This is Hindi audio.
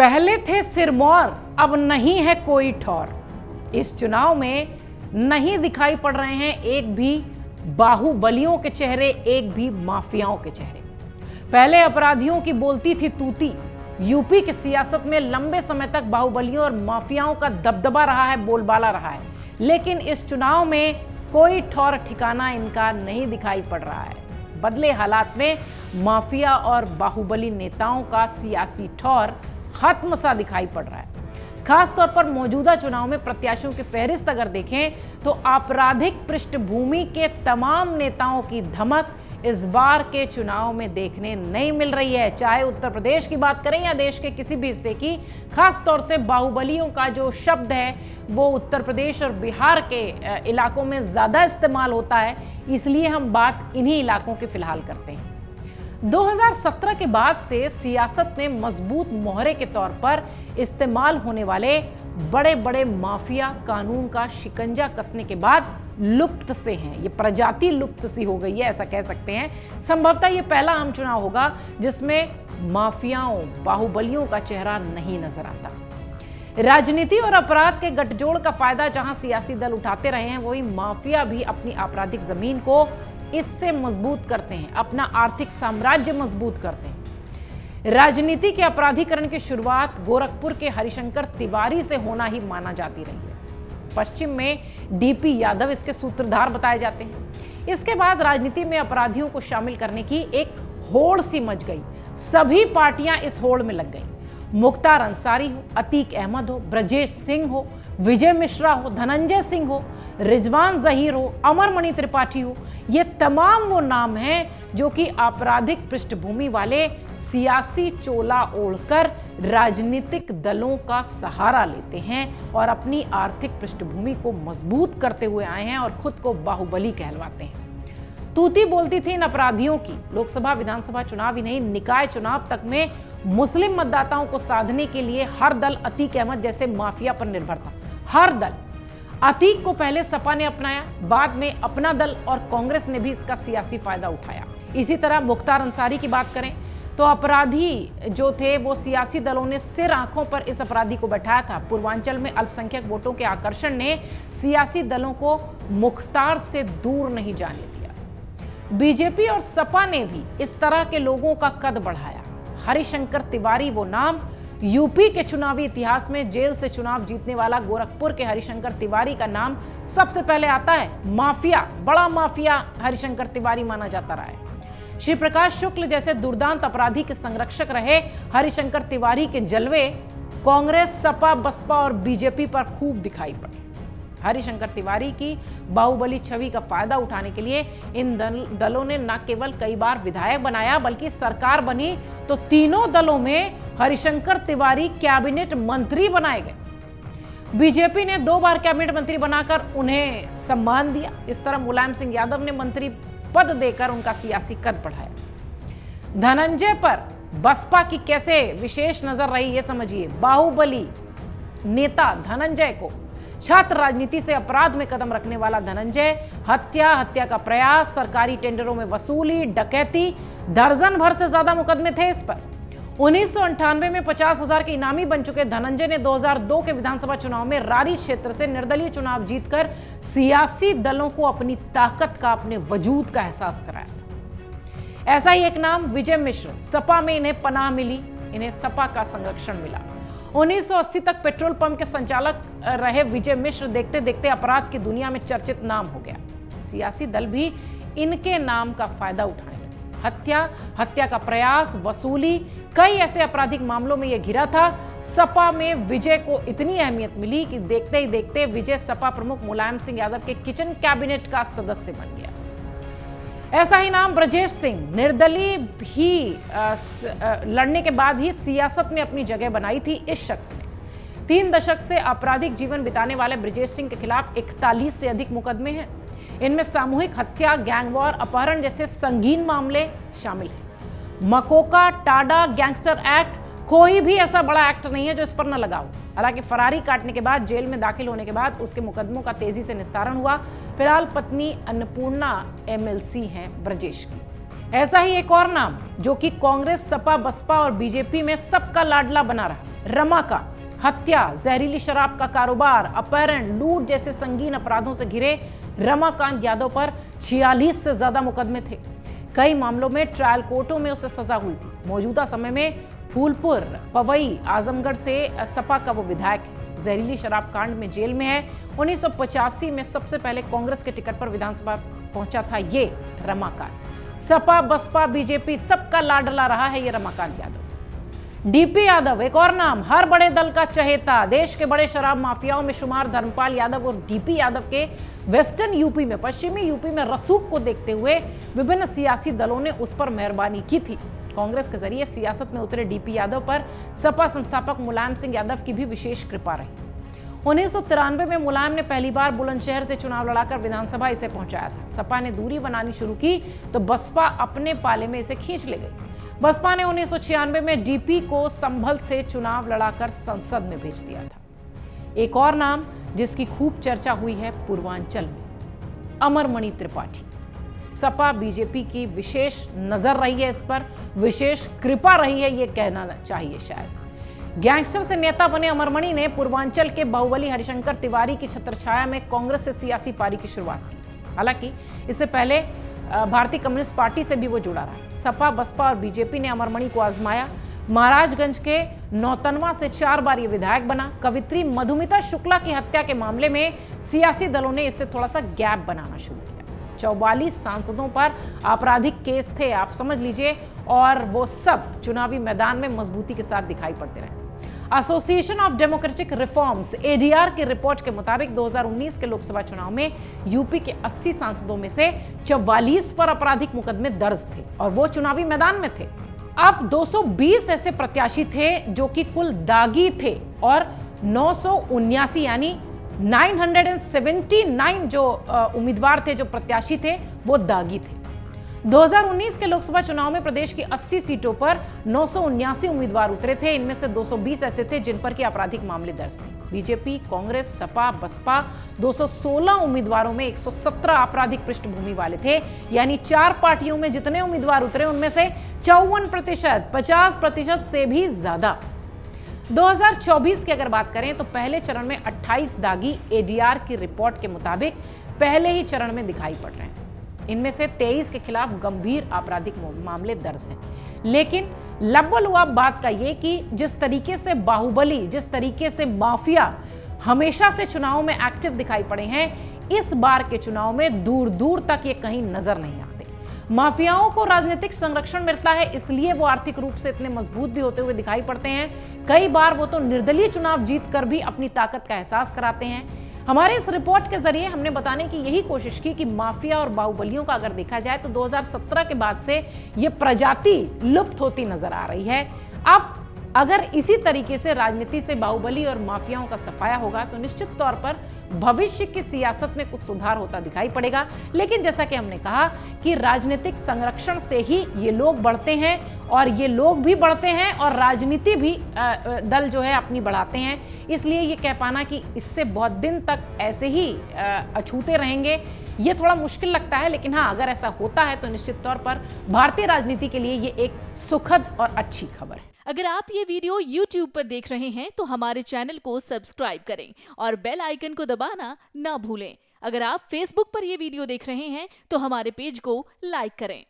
पहले थे सिरमौर, अब नहीं है कोई ठौर। इस चुनाव में नहीं दिखाई पड़ रहे हैं एक भी बाहुबलियों के चेहरे, एक भी माफियाओं के चेहरे। पहले अपराधियों की बोलती थी तूती। यूपी की सियासत में लंबे समय तक बाहुबलियों और माफियाओं का दबदबा रहा है, बोलबाला रहा है। लेकिन इस चुनाव में कोई ठौर ठिकाना इनका नहीं दिखाई पड़ रहा है। बदले हालात में माफिया और बाहुबली नेताओं का सियासी ठौर खत्म सा दिखाई पड़ रहा है। खास तौर पर मौजूदा चुनाव में प्रत्याशियों की फहरिस्त अगर देखें तो आपराधिक पृष्ठभूमि के तमाम नेताओं की धमक इस बार के चुनाव में देखने नहीं मिल रही है। चाहे उत्तर प्रदेश की बात करें या देश के किसी भी हिस्से की, खास तौर से बाहुबलियों का जो शब्द है वो उत्तर प्रदेश और बिहार के इलाकों में ज़्यादा इस्तेमाल होता है, इसलिए हम बात इन्हीं इलाकों की फिलहाल करते हैं। 2017 के बाद से सियासत में मजबूत मोहरे के तौर पर इस्तेमाल होने वाले बड़े बड़े माफिया कानून का शिकंजा कसने के बाद लुप्त से हैं। ये प्रजाति लुप्त सी हो गई है, ऐसा कह सकते हैं। संभवतः ये पहला आम चुनाव होगा जिसमें माफियाओं, बाहुबलियों का चेहरा नहीं नजर आता। राजनीति और अपराध के गठजोड़ का फायदा जहां सियासी दल उठाते रहे हैं, वही माफिया भी अपनी आपराधिक जमीन को इससे मजबूत करते हैं, अपना आर्थिक साम्राज्य मजबूत करते हैं। राजनीति के अपराधीकरण की शुरुआत गोरखपुर के हरिशंकर तिवारी से होना ही माना जाती रही है। पश्चिम में डीपी यादव इसके सूत्रधार बताए जाते हैं। इसके बाद राजनीति में अपराधियों को शामिल करने की एक होड़ सी मच गई। सभी पार्टियां इस होड़ में लग गईं। मुख्तार अंसारी हो, अतीक अहमद हो, ब्रजेश सिंह हो, विजय मिश्रा हो, धनंजय सिंह हो, रिजवान जहीर हो, अमरमणि त्रिपाठी हो, ये तमाम वो नाम हैं जो कि आपराधिक पृष्ठभूमि वाले सियासी चोला ओढ़कर राजनीतिक दलों का सहारा लेते हैं और अपनी आर्थिक पृष्ठभूमि को मजबूत करते हुए आए हैं और खुद को बाहुबली कहलवाते हैं। तूती बोलती थी इन अपराधियों की। लोकसभा विधानसभा चुनाव ही नहीं, निकाय चुनाव तक में मुस्लिम मतदाताओं को साधने के लिए हर दल अतीक अहमद जैसे माफिया पर निर्भर था। हर दल। अतीक को पहले सपा ने अपनाया, बाद में अपना दल और कांग्रेस ने भी इसका सियासी फायदा उठाया। इसी तरह मुख्तार अंसारी की बात करें तो अपराधी जो थे वो सियासी दलों ने सिर आंखों पर इस अपराधी को बैठाया था। पूर्वांचल में अल्पसंख्यक वोटों के आकर्षण ने सियासी दलों को मुख्तार से दूर नहीं जाने दिया। बीजेपी और सपा ने भी इस तरह के लोगों का कद बढ़ाया। हरिशंकर तिवारी वो नाम, यूपी के चुनावी इतिहास में जेल से चुनाव जीतने वाला गोरखपुर के हरिशंकर तिवारी का नाम सबसे पहले आता है। माफिया, बड़ा माफिया हरिशंकर तिवारी माना जाता रहा है। श्री प्रकाश शुक्ल जैसे दुर्दांत अपराधी के संरक्षक रहे हरिशंकर तिवारी के जलवे कांग्रेस, सपा, बसपा और बीजेपी पर खूब दिखाई पड़े। हरिशंकर तिवारी की बाहुबली छवि का फायदा उठाने के लिए इन दलों ने न केवल कई बार विधायक बनाया, बल्कि सरकार बनी तो तीनों दलों में हरिशंकर तिवारी कैबिनेट मंत्री बनाए गए। बीजेपी ने 2 बार कैबिनेट मंत्री बनाकर उन्हें सम्मान दिया। इस तरह मुलायम सिंह यादव ने मंत्री पद देकर उनका सियासी कद बढ़ाया। धनंजय पर बसपा की कैसे विशेष नजर रही ये समझिए। बाहुबली नेता धनंजय को, छात्र राजनीति से अपराध में कदम रखने वाला धनंजय, हत्या का प्रयास, सरकारी टेंडरों में वसूली, डकैती, दर्जन भर से ज्यादा मुकदमे थे इस पर। 1998 में 50,000 के इनामी बन चुके धनंजय ने 2002 के विधानसभा चुनाव में रारी क्षेत्र से निर्दलीय चुनाव जीतकर सियासी दलों को अपनी ताकत का, अपने वजूद का एहसास कराया। ऐसा ही एक नाम विजय मिश्र। सपा में इन्हें पनाह मिली, इन्हें सपा का संरक्षण मिला। 1980 तक पेट्रोल पंप के संचालक रहे विजय मिश्र देखते देखते अपराध की दुनिया में चर्चित नाम हो गया। सियासी दल भी इनके नाम का फायदा उठाने लगे। हत्या का प्रयास, वसूली, कई ऐसे आपराधिक मामलों में यह घिरा था। सपा में विजय को इतनी अहमियत मिली कि देखते ही देखते विजय सपा प्रमुख मुलायम सिंह यादव के किचन कैबिनेट का सदस्य बन गया। ऐसा ही नाम ब्रजेश सिंह। निर्दलीय भी लड़ने के बाद ही सियासत में अपनी जगह बनाई थी इस शख्स ने। 3 दशक से आपराधिक जीवन बिताने वाले ब्रजेश सिंह के खिलाफ 41 से अधिक मुकदमे हैं। इनमें सामूहिक हत्या, गैंगवॉर, अपहरण जैसे संगीन मामले शामिल हैं। मकोका, टाडा, गैंगस्टर एक्ट, कोई भी ऐसा बड़ा एक्ट नहीं है जो इस पर न लगा हो। हालांकि फरारी काटने के बाद, जेल में दाखिल होने के बाद उसके मुकदमों का तेजी से निस्तारण हुआ। फिलहाल पत्नी अन्नपूर्णा MLC हैं ब्रजेश की। ऐसा ही एक और नाम जो कि कांग्रेस, सपा, बसपा और बीजेपी में सबका लाडला बना रहा, रमाकांत। हत्या, जहरीली शराब का कारोबार, अपहरण, लूट जैसे संगीन अपराधों से घिरे रमाकांत यादव पर 46 से ज्यादा मुकदमे थे। कई मामलों में ट्रायल कोर्टों में उसे सजा हुई थी। मौजूदा समय में फूलपुर, पवई, आजमगढ़ से सपा का वो विधायक है। जहरीली शराब कांड में जेल में है। 1985 में सबसे पहले कांग्रेस के टिकट पर विधानसभा पहुंचा था ये रमाकांत। सपा, बसपा, बीजेपी सबका लाडला रहा है ये रमाकांत यादव। डीपी यादव एक और नाम, हर बड़े दल का चहेता। देश के बड़े शराब माफियाओं में शुमार धर्मपाल यादव और डीपी यादव के वेस्टर्न यूपी में, पश्चिमी यूपी में रसूख को देखते हुए विभिन्न सियासी दलों ने उस पर मेहरबानी की थी। कांग्रेस के जरिए सियासत में उतरे डीपी यादव पर सपा संस्थापक मुलायम सिंह यादव की भी विशेष कृपा रही। 1993 में मुलायम ने पहली बार बुलंदशहर से चुनाव लड़ाकर विधानसभा इसे पहुंचाया था। सपा ने दूरी बनानी शुरू की तो बसपा अपने पाले में इसे खींच ले गई। बसपा ने 1996 में डीपी को संभल से चुनाव लड़ाकर संसद में भेज दिया था। एक और नाम जिसकी खूब चर्चा हुई है पूर्वांचल में, अमरमणि त्रिपाठी। सपा बीजेपी की विशेष नजर रही है इस पर, विशेष कृपा रही है ये कहना चाहिए शायद। गैंगस्टर से नेता बने अमरमणि ने पूर्वांचल के बाहुबली हरिशंकर तिवारी की छत्रछाया में कांग्रेस से सियासी पारी की शुरुआत की। हालांकि इससे पहले भारतीय कम्युनिस्ट पार्टी से भी वो जुड़ा रहा। सपा, बसपा और बीजेपी ने अमरमणि को आजमाया। महाराजगंज के नौतनवा से 4 बार ये विधायक बना। कवित्री मधुमिता शुक्ला की हत्या के मामले में सियासी दलों ने इससे थोड़ा सा गैप बनाना शुरू किया। 44 सांसदों पर आपराधिक केस थे, आप समझ लीजिए, और वो सब चुनावी मैदान में मजबूती के साथ दिखाई पड़ते रहे। Association of democratic reforms ADR की रिपोर्ट के मुताबिक 2019 के लोकसभा चुनाव में यूपी के 80 सांसदों में से 44 पर आपराधिक मुकदमे दर्ज थे और वो चुनावी मैदान में थे। अब 220 ऐसे प्रत्याशी थे जो कि कुल दागी थे और 979 यानी 979 जो उम्मीदवार थे, जो प्रत्याशी थे, वो दागी थे। 2019 के लोकसभा चुनाव में प्रदेश की 80 सीटों पर 979 उम्मीदवार उतरे थे। इनमें से 220 ऐसे थे जिन पर की आपराधिक मामले दर्ज थे। बीजेपी, कांग्रेस, सपा, बसपा 216 उम्मीदवारों में 117 आपराधिक पृष्ठभूमि वाले थे। यानी 4 पार्टियों में जितने उम्मीदवार उतरे उनमें से 54%, 50% से भी ज्यादा। 2024 की अगर बात करें तो पहले चरण में 28 दागी एडीआर की रिपोर्ट के मुताबिक पहले ही चरण में दिखाई पड़ रहे हैं। इनमें से 23 के खिलाफ गंभीर आपराधिक मामले दर्ज हैं। लेकिन लबोलुआब बात का ये कि जिस तरीके से बाहुबली, जिस तरीके से माफिया हमेशा से चुनाव में एक्टिव दिखाई पड़े हैं, इस बार के चुनाव में दूर दूर तक ये कहीं नजर नहीं आते। माफियाओं को राजनीतिक संरक्षण मिलता है, इसलिए वो आर्थिक रूप से इतने मजबूत भी होते हुए दिखाई पड़ते हैं। कई बार वो तो निर्दलीय चुनाव जीतकर भी अपनी ताकत का एहसास कराते हैं। हमारे इस रिपोर्ट के जरिए हमने बताने की यही कोशिश की कि माफिया और बाहुबलियों का अगर देखा जाए तो 2017 के बाद से ये प्रजाति लुप्त होती नजर आ रही है। अब अगर इसी तरीके से राजनीति से बाहुबली और माफियाओं का सफाया होगा तो निश्चित तौर पर भविष्य की सियासत में कुछ सुधार होता दिखाई पड़ेगा। लेकिन जैसा कि हमने कहा कि राजनीतिक संरक्षण से ही ये लोग बढ़ते हैं और ये लोग भी बढ़ते हैं और राजनीति भी दल जो है अपनी बढ़ाते हैं। इसलिए ये कह पाना कि इससे बहुत दिन तक ऐसे ही अछूते रहेंगे, ये थोड़ा मुश्किल लगता है। लेकिन हाँ, अगर ऐसा होता है तो निश्चित तौर पर भारतीय राजनीति के लिए ये एक सुखद और अच्छी खबर है। अगर आप ये वीडियो YouTube पर देख रहे हैं तो हमारे चैनल को सब्सक्राइब करें और बेल आइकन को दबाना ना भूलें। अगर आप Facebook पर ये वीडियो देख रहे हैं तो हमारे पेज को लाइक करें।